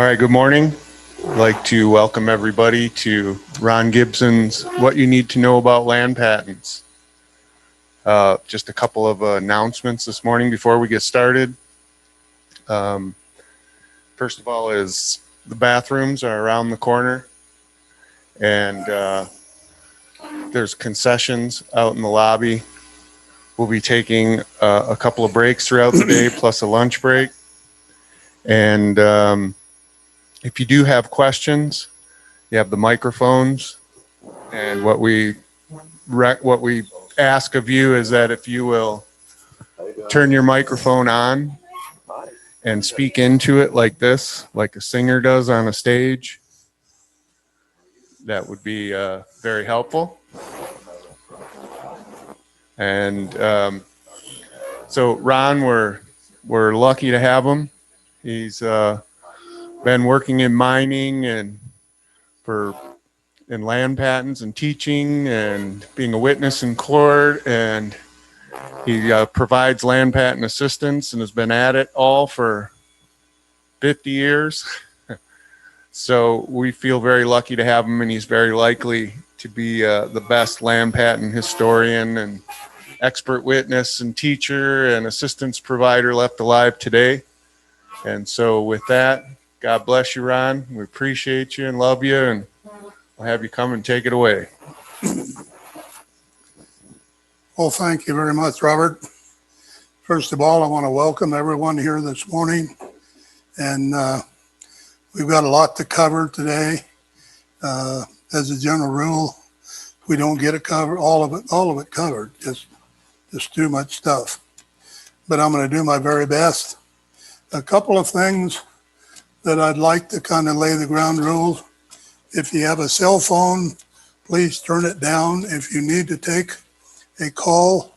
All right, good morning. I'd like to welcome everybody to Ron Gibson's What You Need to Know About Land Patents. Just a couple of announcements this morning before we get started. First of all is the bathrooms are around the corner, and there's concessions out in the lobby. We'll be taking a couple of breaks throughout the day, plus a lunch break. And if you do have questions, you have the microphones. And what we ask of you is that if you will turn your microphone on and speak into it like this, like a singer does on a stage, that would be very helpful. And so Ron, we're lucky to have him. He's been working in mining and in land patents and teaching and being a witness in court, and he provides land patent assistance and has been at it all for 50 years. So we feel very lucky to have him, and he's very likely to be the best land patent historian and expert witness and teacher and assistance provider left alive today. And so with that, God bless you, Ron. We appreciate you and love you, and we'll have you come and take it away. Well, thank you very much, Robert. First of all, I want to welcome everyone here this morning. And we've got a lot to cover today. As a general rule, we don't get it covered, all of it covered, just too much stuff. But I'm going to do my very best. A couple of things that I'd like to kind of lay the ground rules. If you have a cell phone, please turn it down. If you need to take a call,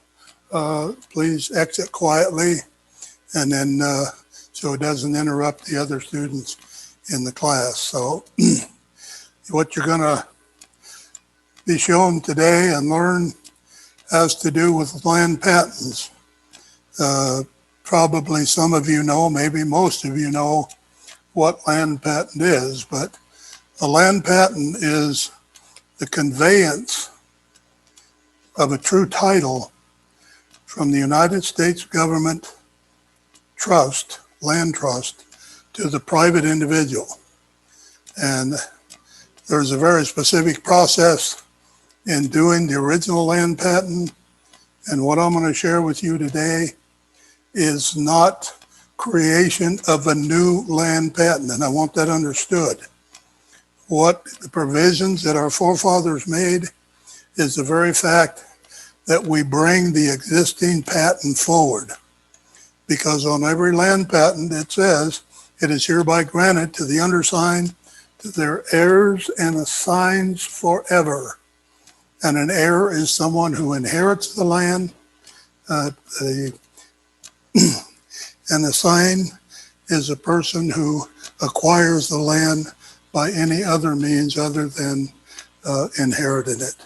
please exit quietly, and then so it doesn't interrupt the other students in the class. So what you're going to be shown today and learn has to do with land patents. Probably some of you know, maybe most of you know what land patent is, but a land patent is the conveyance of a true title from the United States government trust, land trust, to the private individual. And there's a very specific process in doing the original land patent. And what I'm going to share with you today is not creation of a new land patent. And I want that understood. What the provisions that our forefathers made is the very fact that we bring the existing patent forward. Because on every land patent it says, it is hereby granted to the undersigned, to their heirs and assigns forever. And an heir is someone who inherits the land. And a sign is a person who acquires the land by any other means other than inheriting it.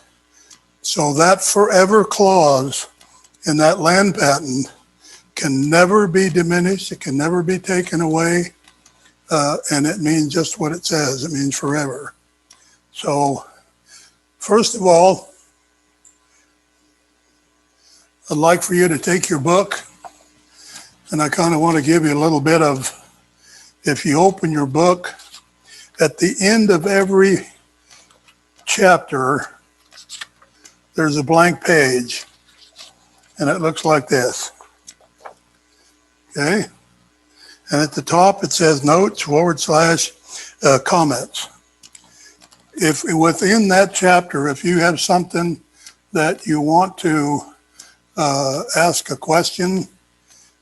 So that forever clause in that land patent can never be diminished. It can never be taken away. And it means just what it says. It means forever. So first of all, I'd like for you to take your book, and I kind of want to give you a little bit of, if you open your book, at the end of every chapter, there's a blank page, and it looks like this. Okay? And at the top, it says notes / comments. If within that chapter, if you have something that you want to ask a question,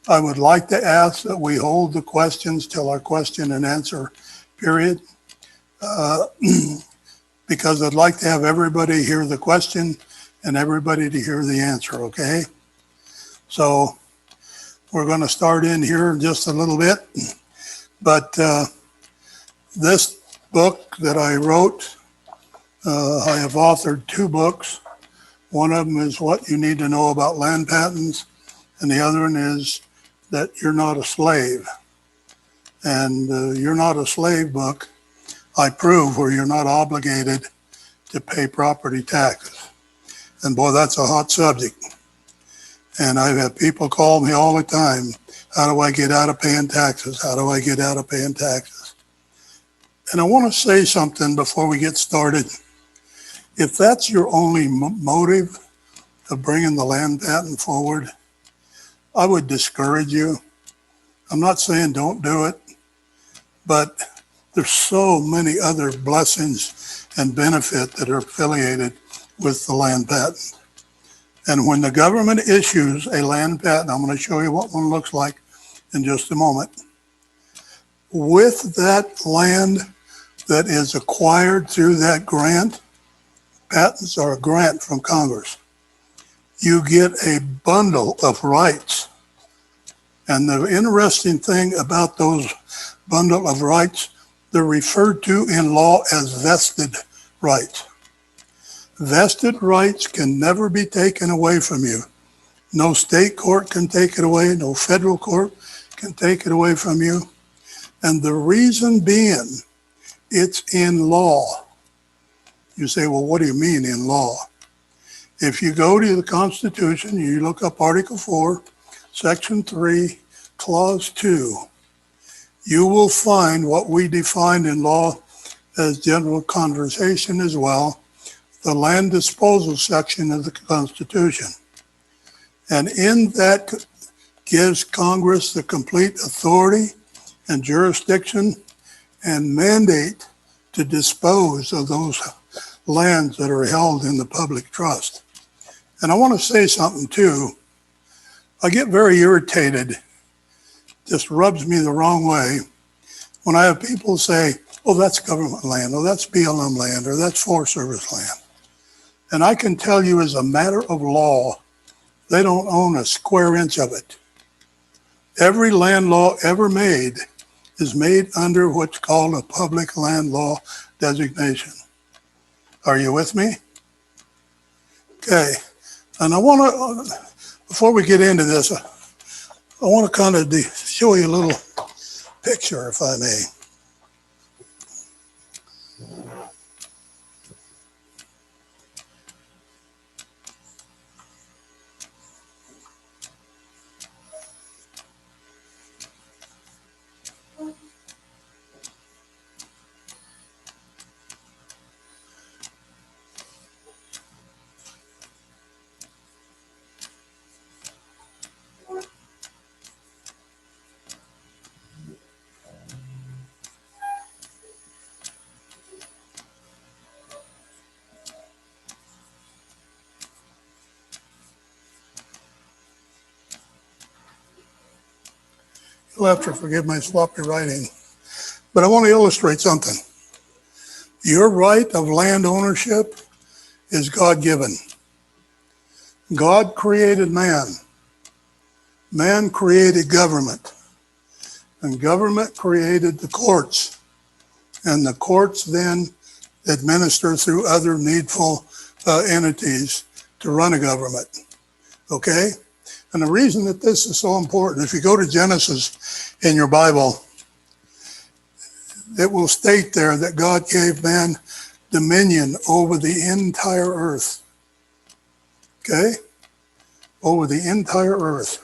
I would like to ask that we hold the questions till our question and answer period, because I'd like to have everybody hear the question and everybody to hear the answer, okay? So we're going to start in here in just a little bit, but this book that I wrote, I have authored 2 books. One of them is What You Need to Know About Land Patents, and the other one is That You're Not a Slave. And You're Not a Slave book, I prove where you're not obligated to pay property taxes. And boy, that's a hot subject. And I've had people call me all the time, how do I get out of paying taxes? How do I get out of paying taxes? And I want to say something before we get started. If that's your only motive of bringing the land patent forward, I would discourage you. I'm not saying don't do it, but there's so many other blessings and benefit that are affiliated with the land patent. And when the government issues a land patent, I'm going to show you what one looks like in just a moment. With that land that is acquired through that grant, patents are a grant from Congress, you get a bundle of rights. And the interesting thing about those bundle of rights, they're referred to in law as vested rights. Vested rights can never be taken away from you. No state court can take it away. No federal court can take it away from you. And the reason being, it's in law. You say, well, what do you mean in law? If you go to the Constitution, you look up Article 4, Section 3, Clause 2, you will find what we defined in law as general conversation as well, the land disposal section of the Constitution. And in that gives Congress the complete authority and jurisdiction and mandate to dispose of those lands that are held in the public trust. And I want to say something too. I get very irritated, just rubs me the wrong way, when I have people say, oh, that's government land, or that's BLM land, or that's Forest Service land. And I can tell you as a matter of law, they don't own a square inch of it. Every land law ever made is made under what's called a public land law designation. Are you with me? Okay. And I want to, before we get into this, I want to kind of show you a little picture, if I may. You'll have to forgive my sloppy writing, but I want to illustrate something. Your right of land ownership is God-given. God created man. Man created government. And government created the courts. And the courts then administer through other needful entities to run a government. Okay? And the reason that this is so important, if you go to Genesis in your Bible, it will state there that God gave man dominion over the entire earth. Okay? Over the entire earth.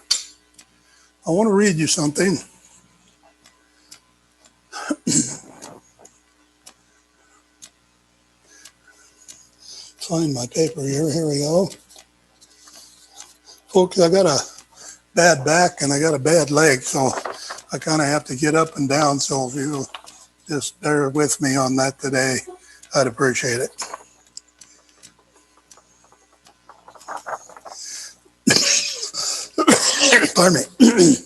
I want to read you something. Find my paper here. Here we go. Folks, I got a bad back and I got a bad leg, so I kind of have to get up and down. So if you just bear with me on that today, I'd appreciate it. Pardon me.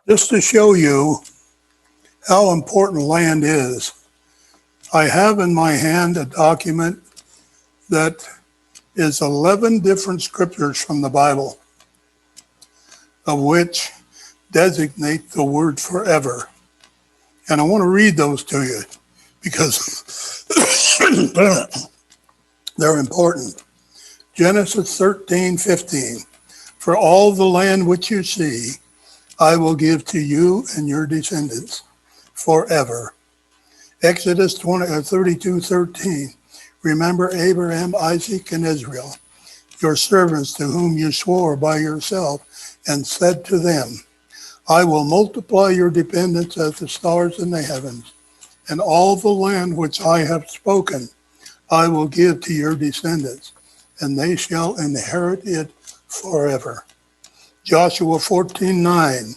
Just to show you how important land is, I have in my hand a document that is 11 different scriptures from the Bible, of which designate the word forever. And I want to read those to you because they're important. Genesis 13:15. For all the land which you see, I will give to you and your descendants forever. Exodus 32:13. Remember Abraham, Isaac, and Israel, your servants to whom you swore by yourself, and said to them, I will multiply your dependents as the stars in the heavens, and all the land which I have spoken I will give to your descendants, and they shall inherit it forever. Joshua 14:9.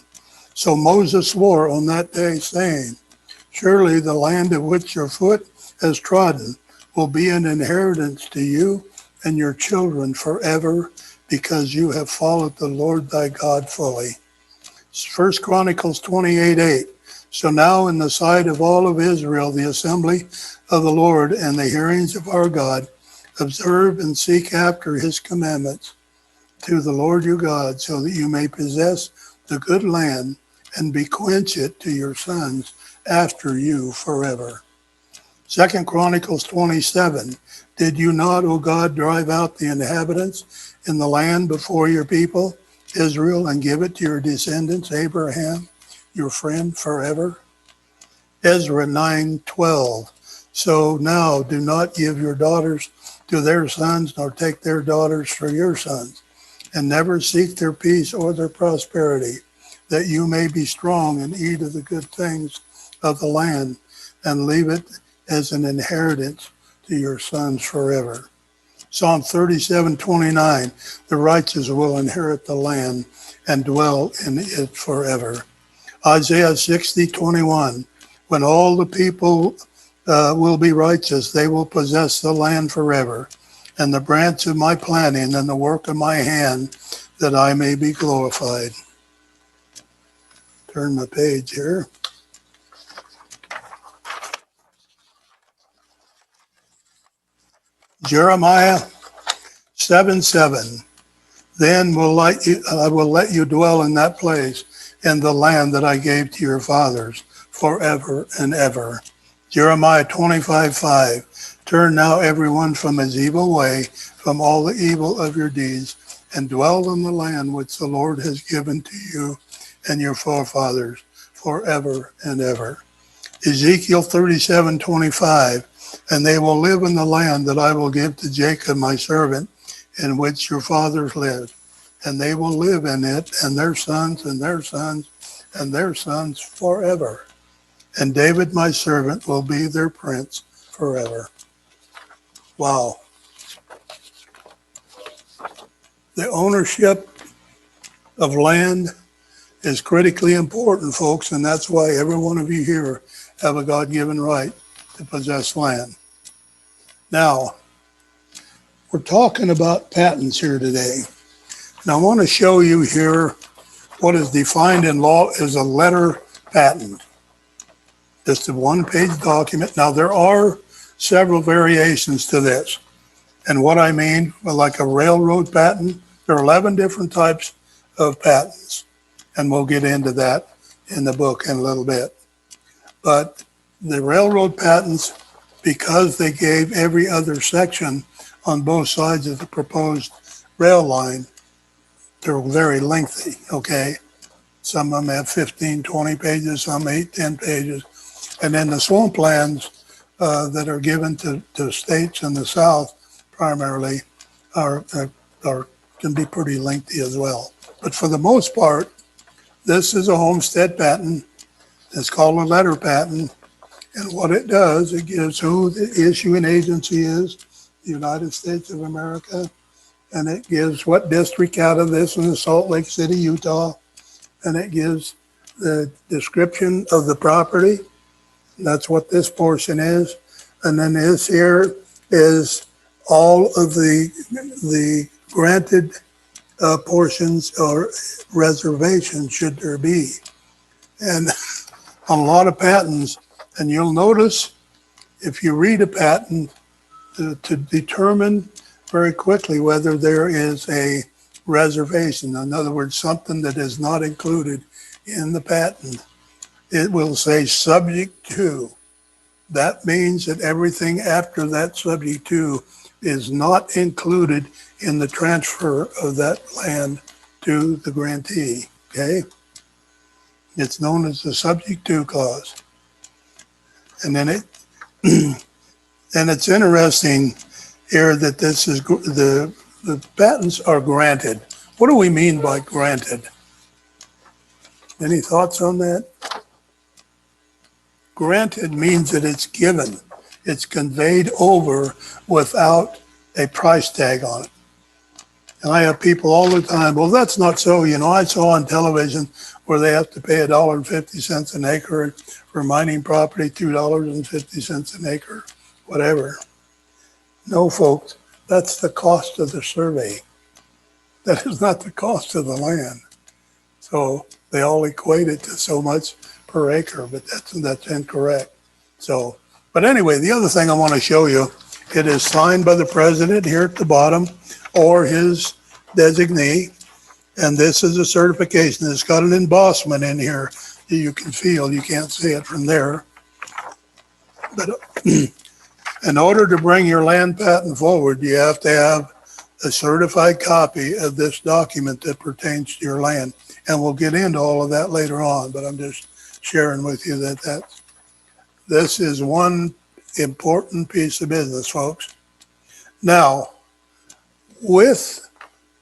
So Moses swore on that day, saying, surely the land of which your foot has trodden will be an inheritance to you and your children forever, because you have followed the Lord thy God fully. 1 Chronicles 28:8. So now in the sight of all of Israel, the assembly of the Lord and the hearings of our God, observe and seek after his commandments to the Lord your God, so that you may possess the good land and bequeath it to your sons after you forever. 2 Chronicles 27. Did you not, O God, drive out the inhabitants in the land before your people, Israel, and give it to your descendants, Abraham, your friend, forever? Ezra 9:12. So now do not give your daughters to their sons, nor take their daughters for your sons, and never seek their peace or their prosperity, that you may be strong and eat of the good things of the land, and leave it as an inheritance to your sons forever. Psalm 37:29. The righteous will inherit the land and dwell in it forever. Isaiah 60:21. When all the people will be righteous, they will possess the land forever, and the branch of my planting and the work of my hand, that I may be glorified. Turn my page here. Jeremiah 7:7. Then I will let you dwell in that place, in the land that I gave to your fathers, forever and ever. Jeremiah 25:5. Turn now everyone from his evil way, from all the evil of your deeds, and dwell in the land which the Lord has given to you and your forefathers forever and ever. Ezekiel 37:25. And they will live in the land that I will give to Jacob my servant, in which your fathers lived, and they will live in it, and their sons and their sons and their sons forever. And David my servant will be their prince forever. Wow. The ownership of land is critically important, folks, and that's why every one of you here have a God-given right to possess land. Now, we're talking about patents here today. And I want to show you here what is defined in law as a letter patent. Just a one-page document. Now, there are several variations to this. And what I mean, well, like a railroad patent, there are 11 different types of patents. And we'll get into that in the book in a little bit. But the railroad patents, because they gave every other section on both sides of the proposed rail line, they're very lengthy, okay? Some of them have 15, 20 pages, some 8, 10 pages. And then the swamp plans that are given to states in the South primarily can be pretty lengthy as well. But for the most part, this is a homestead patent. It's called a letter patent. And what it does, it gives who the issuing agency is, the United States of America, and it gives what district out of this in Salt Lake City, Utah, and it gives the description of the property. That's what this portion is. And then this here is all of the granted portions or reservations, should there be. And on a lot of patents, and you'll notice if you read a patent to determine very quickly whether there is a reservation, in other words, something that is not included in the patent, it will say subject to. That means that everything after that subject to is not included in the transfer of that land to the grantee, okay? It's known as the subject to clause. And then and it's interesting here that this is, the patents are granted. What do we mean by granted? Any thoughts on that? Granted means that it's given. It's conveyed over without a price tag on it. And I have people all the time, well, that's not so. You know, I saw on television where they have to pay $1.50 an acre for mining property, $2.50 an acre, whatever. No, folks, that's the cost of the survey. That is not the cost of the land. So they all equate it to so much per acre, but that's incorrect. So, but anyway, the other thing I want to show you, it is signed by the president here at the bottom or his designee. And this is a certification. It's got an embossment in here that you can feel. You can't see it from there. But in order to bring your land patent forward, you have to have a certified copy of this document that pertains to your land. And we'll get into all of that later on, but I'm just sharing with you that this is one important piece of business, folks. Now, with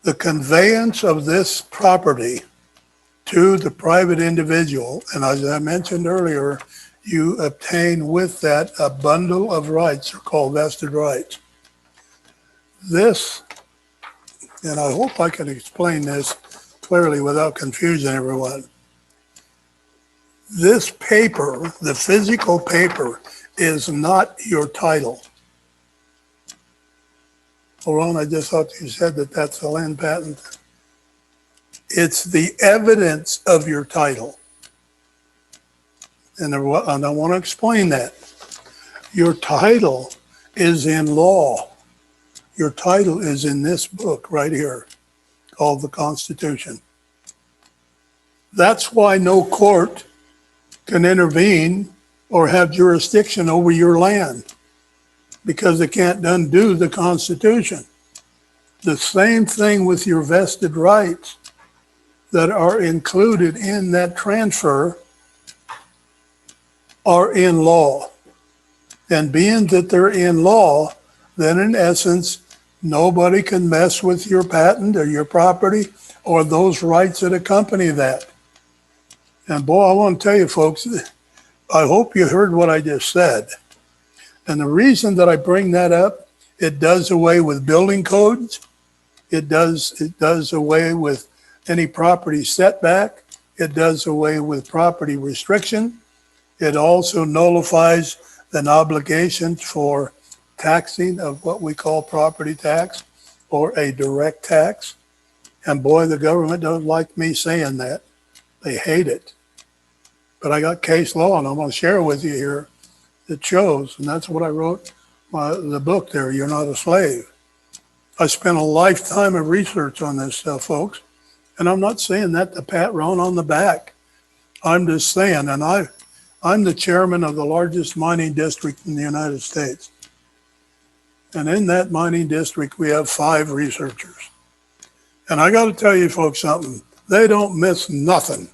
the conveyance of this property to the private individual, and as I mentioned earlier, you obtain with that a bundle of rights, they're called vested rights. This, and I hope I can explain this clearly without confusing everyone. This paper, the physical paper, is not your title. Hold on, I just thought you said that that's a land patent. It's the evidence of your title. And I want to explain that. Your title is in law. Your title is in this book right here called the Constitution. That's why no court can intervene or have jurisdiction over your land, because they can't undo the Constitution. The same thing with your vested rights that are included in that transfer are in law. And being that they're in law, then in essence, nobody can mess with your patent or your property or those rights that accompany that. And boy, I want to tell you folks, I hope you heard what I just said. And the reason that I bring that up, it does away with building codes. It does away with any property setback. It does away with property restriction. It also nullifies an obligation for taxing of what we call property tax or a direct tax. And boy, the government doesn't like me saying that. They hate it. But I got case law, and I'm going to share with you here that shows, and that's what I wrote the book there, You're Not a Slave. I spent a lifetime of research on this stuff, folks. And I'm not saying that to pat Ron on the back. I'm just saying, and I'm the chairman of the largest mining district in the United States. And in that mining district, we have 5 researchers. And I got to tell you folks something, they don't miss nothing.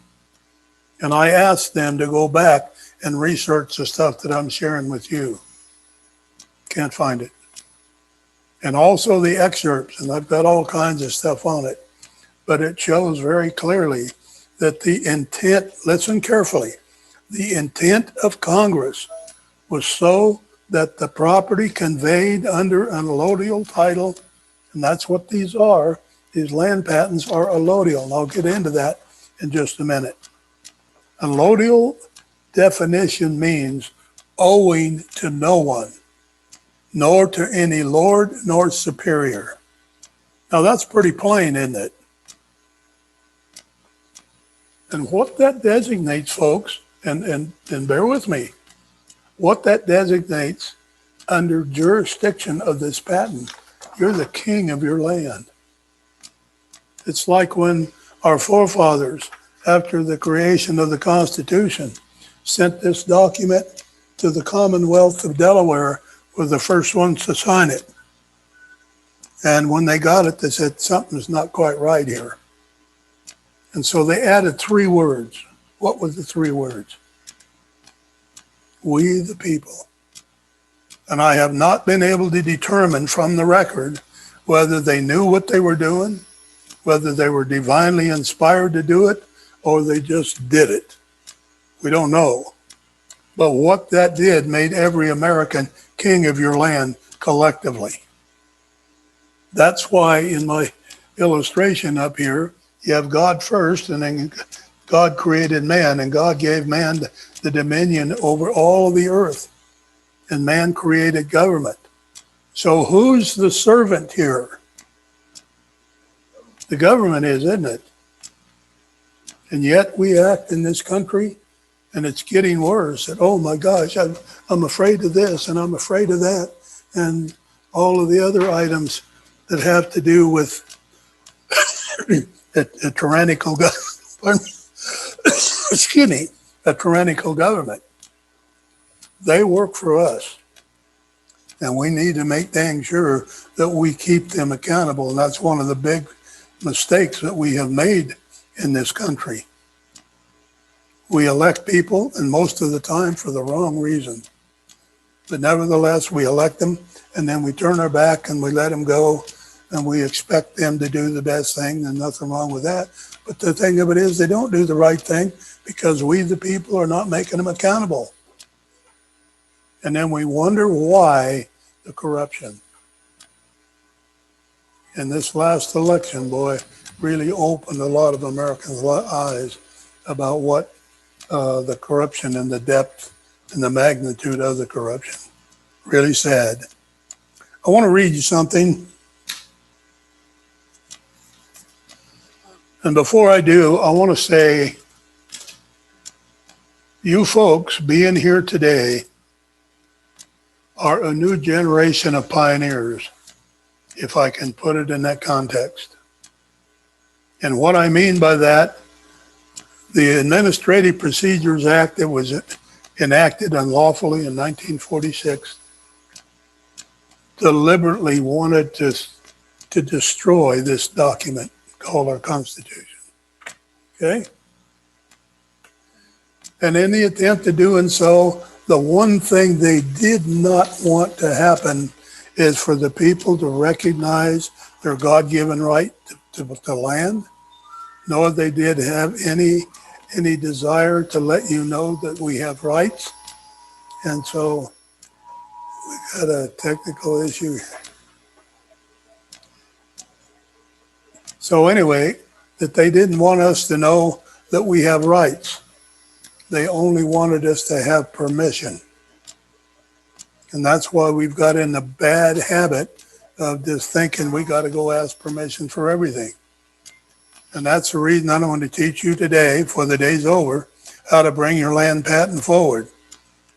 And I asked them to go back and research the stuff that I'm sharing with you. Can't find it. And also the excerpts, and I've got all kinds of stuff on it. But it shows very clearly that the intent, listen carefully, the intent of Congress was so that the property conveyed under an allodial title, and that's what these are, these land patents are allodial, and I'll get into that in just a minute. Allodial definition means owing to no one, nor to any lord nor superior. Now that's pretty plain, isn't it? And what that designates, folks, and bear with me, what that designates under jurisdiction of this patent, you're the king of your land. It's like when our forefathers, after the creation of the Constitution, sent this document to the Commonwealth of Delaware, were the first ones to sign it. And when they got it, they said, something's not quite right here. And so they added 3 words. What were the 3 words? We the people. And I have not been able to determine from the record whether they knew what they were doing, whether they were divinely inspired to do it, or they just did it. We don't know. But what that did made every American king of your land collectively. That's why in my illustration up here, you have God first, and then God created man, and God gave man the dominion over all the earth, and man created government. So who's the servant here? The government is, isn't it? And yet we act in this country, and it's getting worse. And oh my gosh, I'm afraid of this, and I'm afraid of that, and all of the other items that have to do with a tyrannical government. Excuse me, a tyrannical government. They work for us, and we need to make dang sure that we keep them accountable. And that's one of the big mistakes that we have made in this country. We elect people, and most of the time for the wrong reason. But nevertheless, we elect them, and then we turn our back and we let them go, and we expect them to do the best thing, and nothing wrong with that. But the thing of it is, they don't do the right thing because we, the people, are not making them accountable. And then we wonder why the corruption. And this last election, boy, really opened a lot of Americans' eyes about what the corruption and the depth and the magnitude of the corruption. Really sad. I want to read you something. And before I do, I want to say, you folks being here today are a new generation of pioneers, if I can put it in that context. And what I mean by that, the Administrative Procedures Act that was enacted unlawfully in 1946 deliberately wanted to destroy this document called our Constitution. Okay? And in the attempt of doing so, the one thing they did not want to happen is for the people to recognize their God-given right to land, nor they did have any desire to let you know that we have rights. And so we got a technical issue here. So anyway, that they didn't want us to know that we have rights. They only wanted us to have permission. And that's why we've got in the bad habit of just thinking we got to go ask permission for everything. And that's the reason I want to teach you today, before the day's over, how to bring your land patent forward.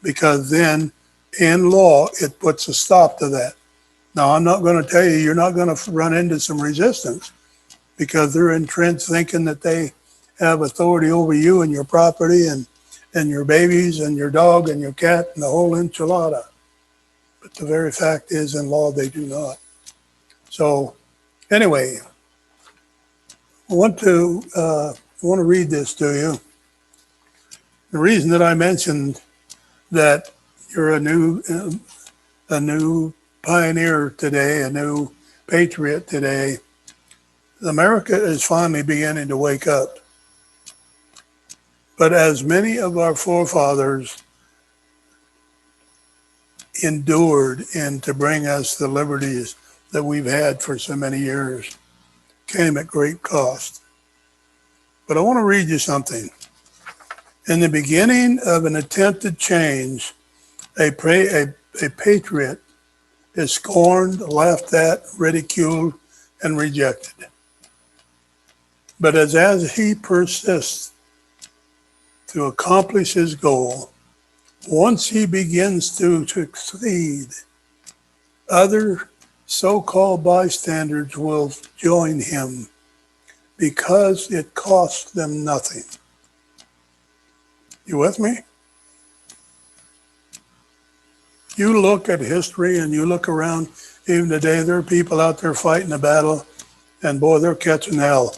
Because then, in law, it puts a stop to that. Now, I'm not going to tell you, you're not going to run into some resistance, because they're entrenched thinking that they have authority over you and your property and your babies and your dog and your cat and the whole enchilada. But the very fact is, in law, they do not. So anyway, I want to read this to you. The reason that I mentioned that you're a new pioneer today, a new patriot today, America is finally beginning to wake up. But as many of our forefathers endured and to bring us the liberties that we've had for so many years, came at great cost. But I want to read you something. In the beginning of an attempted change, a patriot is scorned, laughed at, ridiculed, and rejected. But as he persists to accomplish his goal, once he begins to succeed, other so-called bystanders will join him because it costs them nothing. You with me? You look at history and you look around Even today, there are people out there fighting a battle, and boy, they're catching hell,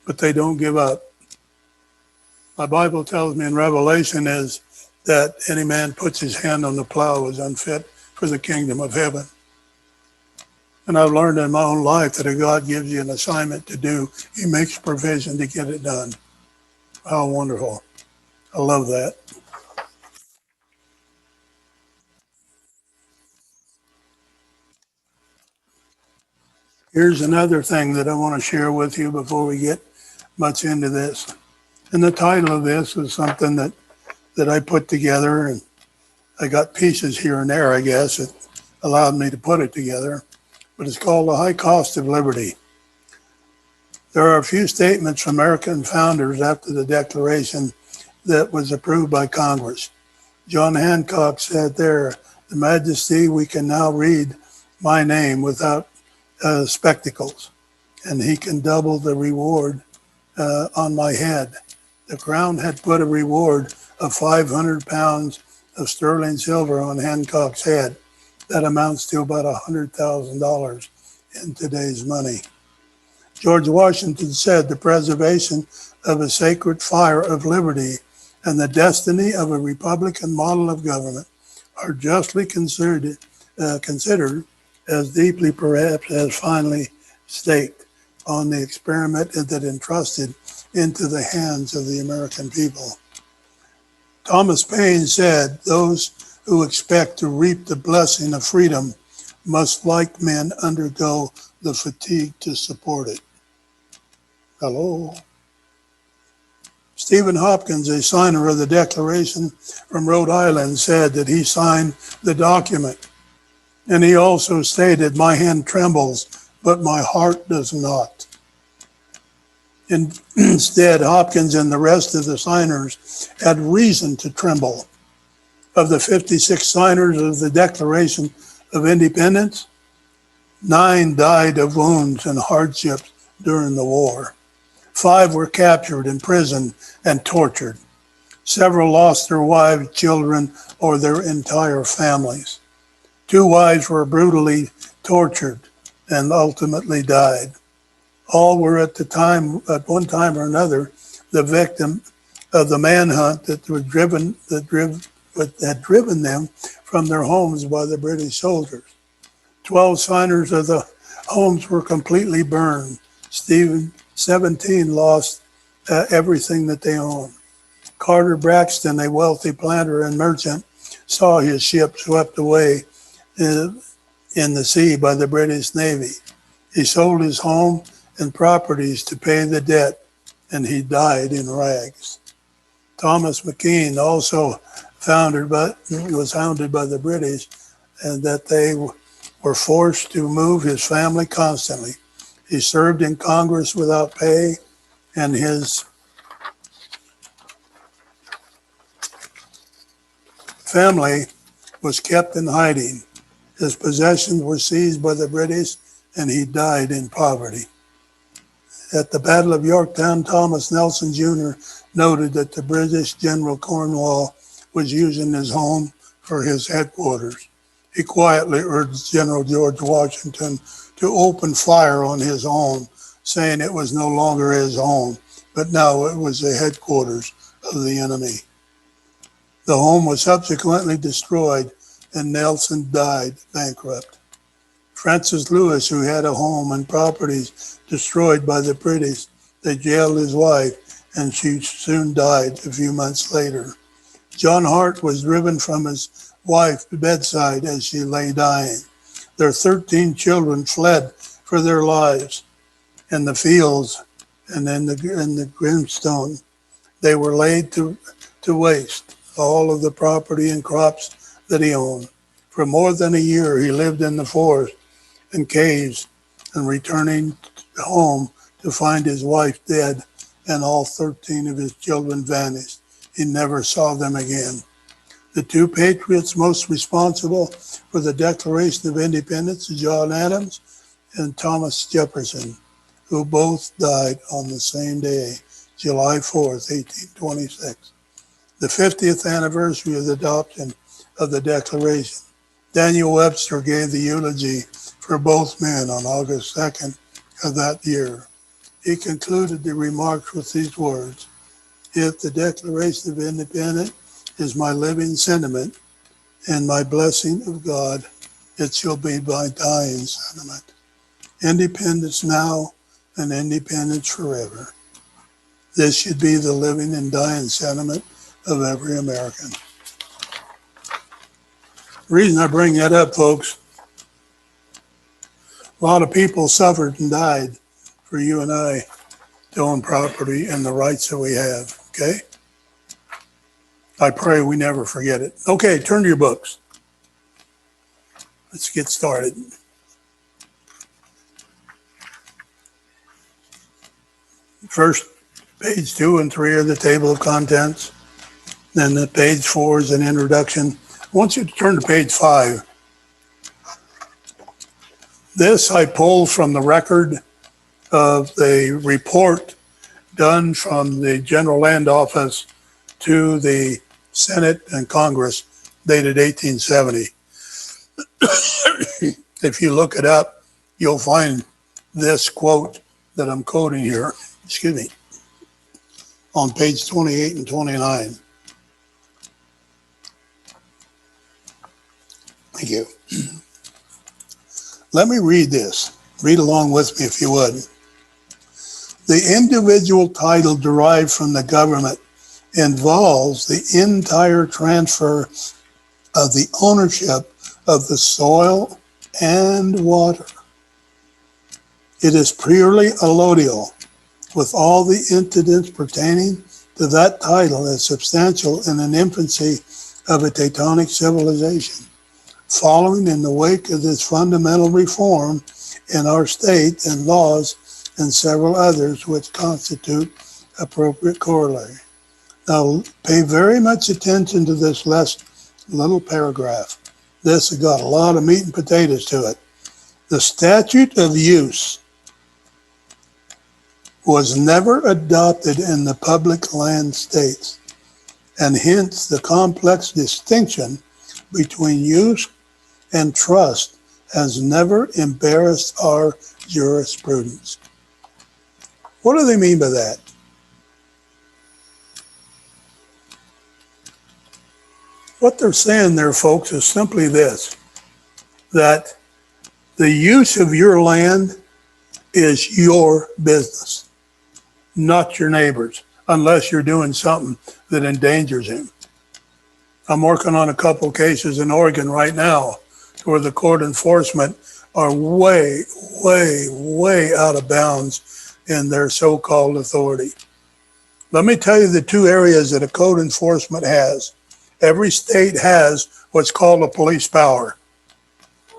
but they don't give up. My Bible tells me in Revelation is that any man puts his hand on the plow is unfit for the kingdom of heaven. And I've learned in my own life that if God gives you an assignment to do, he makes provision to get it done. How wonderful. I love that. Here's another thing that I want to share with you before we get much into this. And the title of this is something that I put together, and I got pieces here and there, I guess. It allowed me to put it together. But it's called The High Cost of Liberty. There are a few statements from American founders after the Declaration that was approved by Congress. John Hancock said there, "The Majesty, we can now read my name without spectacles, and he can double the reward on my head." The crown had put a reward of 500 pounds of sterling silver on Hancock's head. That amounts to about $100,000 in today's money. George Washington said the preservation of a sacred fire of liberty and the destiny of a republican model of government are justly considered as deeply, perhaps as finely staked on the experiment that entrusted into the hands of the American people. Thomas Paine said, "Those who expect to reap the blessing of freedom must, like men, undergo the fatigue to support it." Hello. Stephen Hopkins, a signer of the Declaration from Rhode Island, said that he signed the document. And he also stated, "My hand trembles, but my heart does not." Instead, Hopkins and the rest of the signers had reason to tremble. Of the 56 signers of the Declaration of Independence, 9 died of wounds and hardships during the war. 5 were captured, imprisoned, and tortured. Several lost their wives, children, or their entire families. 2 wives were brutally tortured and ultimately died. All were at one time or another, the victim of the manhunt that had driven them from their homes by the British soldiers. 12 signers of the homes were completely burned. 17 lost everything that they owned. Carter Braxton, a wealthy planter and merchant, saw his ship swept away in the sea by the British Navy. He sold his home and properties to pay the debt, and he died in rags. Thomas McKean also was hounded by the British, and that they were forced to move his family constantly. He served in Congress without pay, and his family was kept in hiding. His possessions were seized by the British, and he died in poverty. At the Battle of Yorktown, Thomas Nelson Jr. noted that the British General Cornwall was using his home for his headquarters. He quietly urged General George Washington to open fire on his home, saying it was no longer his home, but now it was the headquarters of the enemy. The home was subsequently destroyed, and Nelson died bankrupt. Francis Lewis, who had a home and properties destroyed by the British, they jailed his wife, and she soon died a few months later. John Hart was driven from his wife's bedside as she lay dying. Their 13 children fled for their lives in the fields and in the grimstone. They were laid to waste, all of the property and crops that he owned. For more than a year, he lived in the forest and caves, and returning home to find his wife dead and all 13 of his children vanished. He never saw them again. The 2 patriots most responsible for the Declaration of Independence, John Adams and Thomas Jefferson, who both died on the same day, July 4th, 1826. The 50th anniversary of the adoption of the Declaration Daniel Webster gave the eulogy for both men on August 2nd of that year. He concluded the remarks with these words: "If the Declaration of Independence is my living sentiment and my blessing of God, it shall be my dying sentiment. Independence now and independence forever." This should be the living and dying sentiment of every American. The reason I bring that up, folks, a lot of people suffered and died for you and I to own property and the rights that we have, okay? I pray we never forget it. Okay, turn to your books. Let's get started. First, page 2 and 3 are the table of contents. Then the page 4 is an introduction. I want you to turn to page 5. This I pulled from the record of the report done from the General Land Office to the Senate and Congress dated 1870. If you look it up, you'll find this quote that I'm quoting here, excuse me, on page 28 and 29. Thank you. Let me read this. Read along with me if you would. The individual title derived from the government involves the entire transfer of the ownership of the soil and water. It is purely allodial, with all the incidents pertaining to that title as substantial in an infancy of a Teutonic civilization. Following in the wake of this fundamental reform in our state and laws and several others which constitute appropriate corollary. Now, pay very much attention to this last little paragraph. This has got a lot of meat and potatoes to it. The statute of use was never adopted in the public land states, and hence the complex distinction between use and trust has never embarrassed our jurisprudence. What do they mean by that? What they're saying there, folks, is simply this, that the use of your land is your business, not your neighbor's, unless you're doing something that endangers him. I'm working on a couple cases in Oregon right now where the court enforcement are way, way, way out of bounds in their so-called authority. Let me tell you the two areas that a code enforcement has. Every state has what's called a police power.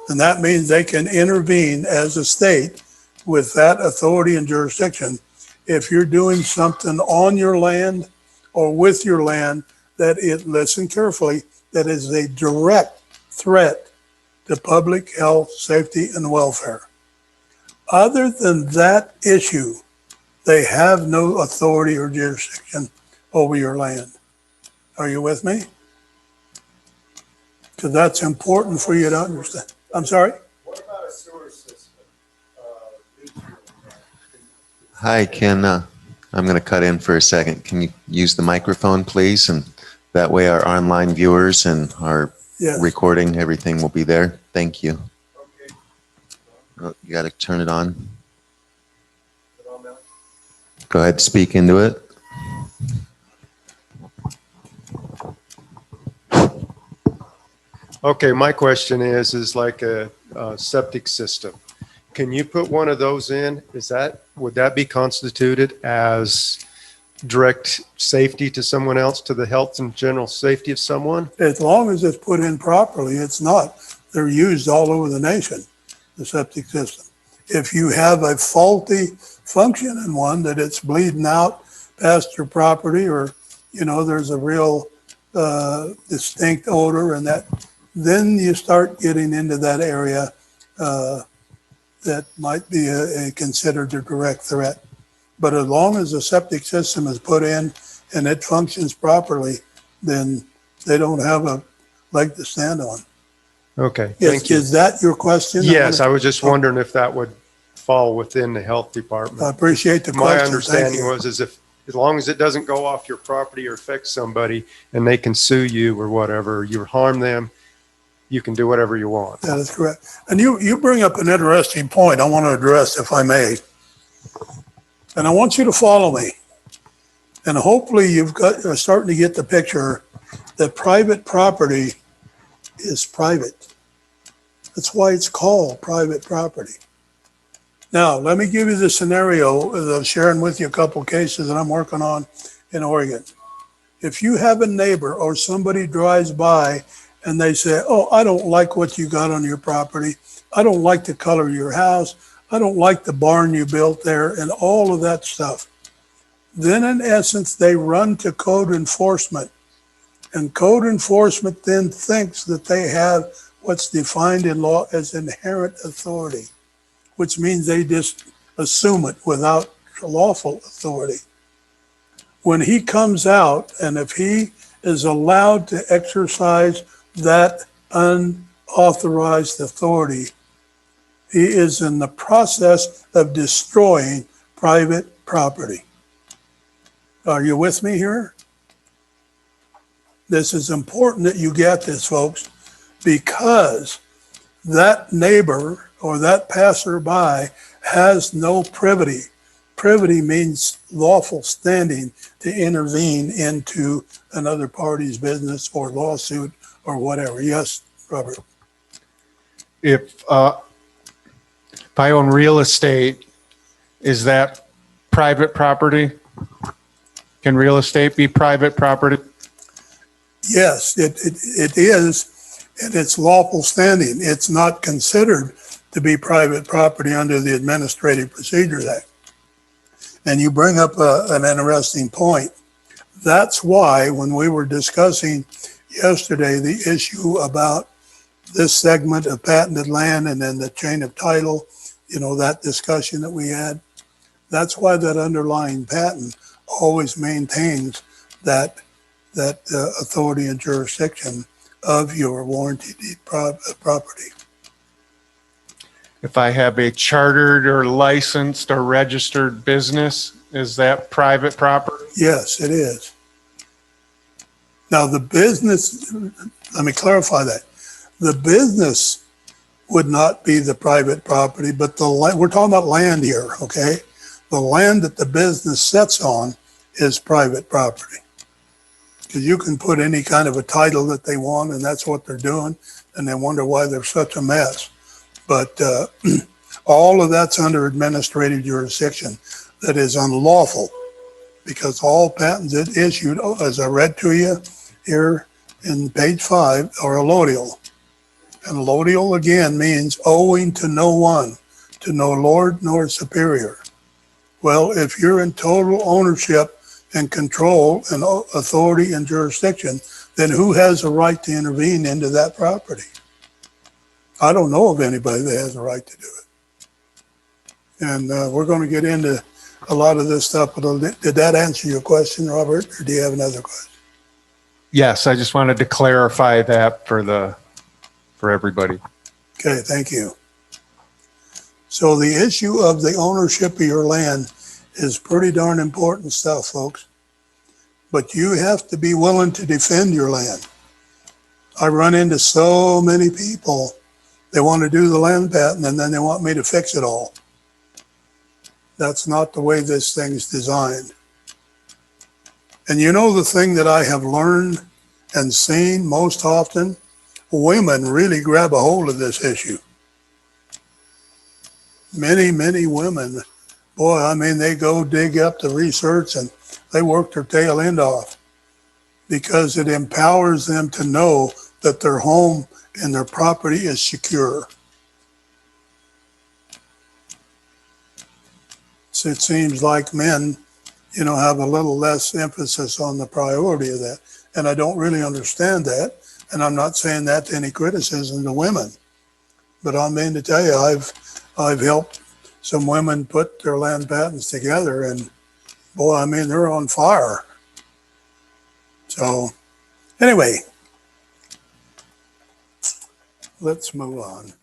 And that means they can intervene as a state with that authority and jurisdiction if you're doing something on your land or with your land that it, listen carefully, that is a direct threat to public health, safety, and welfare. Other than that issue, they have no authority or jurisdiction over your land. Are you with me? Because that's important for you to understand. I'm sorry? What about a sewer system? Hi, I'm going to cut in for a second. Can you use the microphone, please? And that way our online viewers and our recording, everything will be there. Thank you. Okay. Oh, you got to turn it on. Is it on now? Go ahead, speak into it. Okay, my question is like a septic system. Can you put one of those in? Would that be constituted as direct safety to someone else, to the health and general safety of someone? As long as it's put in properly, it's not. They're used all over the nation, the septic system. If you have a faulty function in one, that it's bleeding out past your property, or, there's a real distinct odor and that, then you start getting into that area that might be considered a direct threat. But as long as the septic system is put in and it functions properly, then they don't have a leg to stand on. Okay, thank you. Is that your question? Yes, I was just wondering if that would fall within the health department. I appreciate the My question. Thank understanding you. was as long as it doesn't go off your property or affect somebody and they can sue you or whatever, you harm them, you can do whatever you want. That is correct. And you bring up an interesting point I want to address, if I may. And I want you to follow me. And hopefully you're starting to get the picture that private property is private. That's why it's called private property. Now, let me give you the scenario that I'm sharing with you a couple cases that I'm working on in Oregon. If you have a neighbor or somebody drives by and they say, oh, I don't like what you got on your property. I don't like the color of your house. I don't like the barn you built there and all of that stuff. Then in essence, they run to code enforcement. And code enforcement then thinks that they have what's defined in law as inherent authority, which means they just assume it without lawful authority. When he comes out, and if he is allowed to exercise that unauthorized authority, he is in the process of destroying private property. Are you with me here? This is important that you get this, folks, because that neighbor or that passerby has no privity. Privity means lawful standing to intervene into another party's business or lawsuit or whatever. Yes, Robert. If I own real estate, is that private property? Can real estate be private property? Yes, it is, and it's lawful standing. It's not considered to be private property under the Administrative Procedures Act. And you bring up an interesting point. That's why when we were discussing yesterday the issue about this segment of patented land and then the chain of title, that discussion that we had, that's why that underlying patent always maintains that authority and jurisdiction of your warranty deed property. If I have a chartered or licensed or registered business, is that private property? Yes, it is. Now the business, let me clarify that. The business would not be the private property, but we're talking about land here, okay? The land that the business sets on is private property. Because you can put any kind of a title that they want, and that's what they're doing, and they wonder why they're such a mess. But all of that's under administrative jurisdiction that is unlawful, because all patents it issued, as I read to you here in page 5, are allodial. And allodial again means owing to no one, to no lord nor superior. Well, if you're in total ownership and control and authority and jurisdiction, then who has a right to intervene into that property? I don't know of anybody that has a right to do it. And we're going to get into a lot of this stuff, but did that answer your question, Robert, or do you have another question? Yes, I just wanted to clarify that for everybody. Okay, thank you. So the issue of the ownership of your land is pretty darn important stuff, folks. But you have to be willing to defend your land. I run into so many people, they want to do the land patent and then they want me to fix it all. That's not the way this thing's designed. And the thing that I have learned and seen most often, women really grab a hold of this issue. Many, many women, boy, they go dig up the research and they work their tail end off because it empowers them to know that their home and their property is secure. So it seems like men, have a little less emphasis on the priority of that. And I don't really understand that. And I'm not saying that to any criticism to women. But I mean to tell you, I've helped some women put their land patents together, and boy, they're on fire. So anyway, let's move on.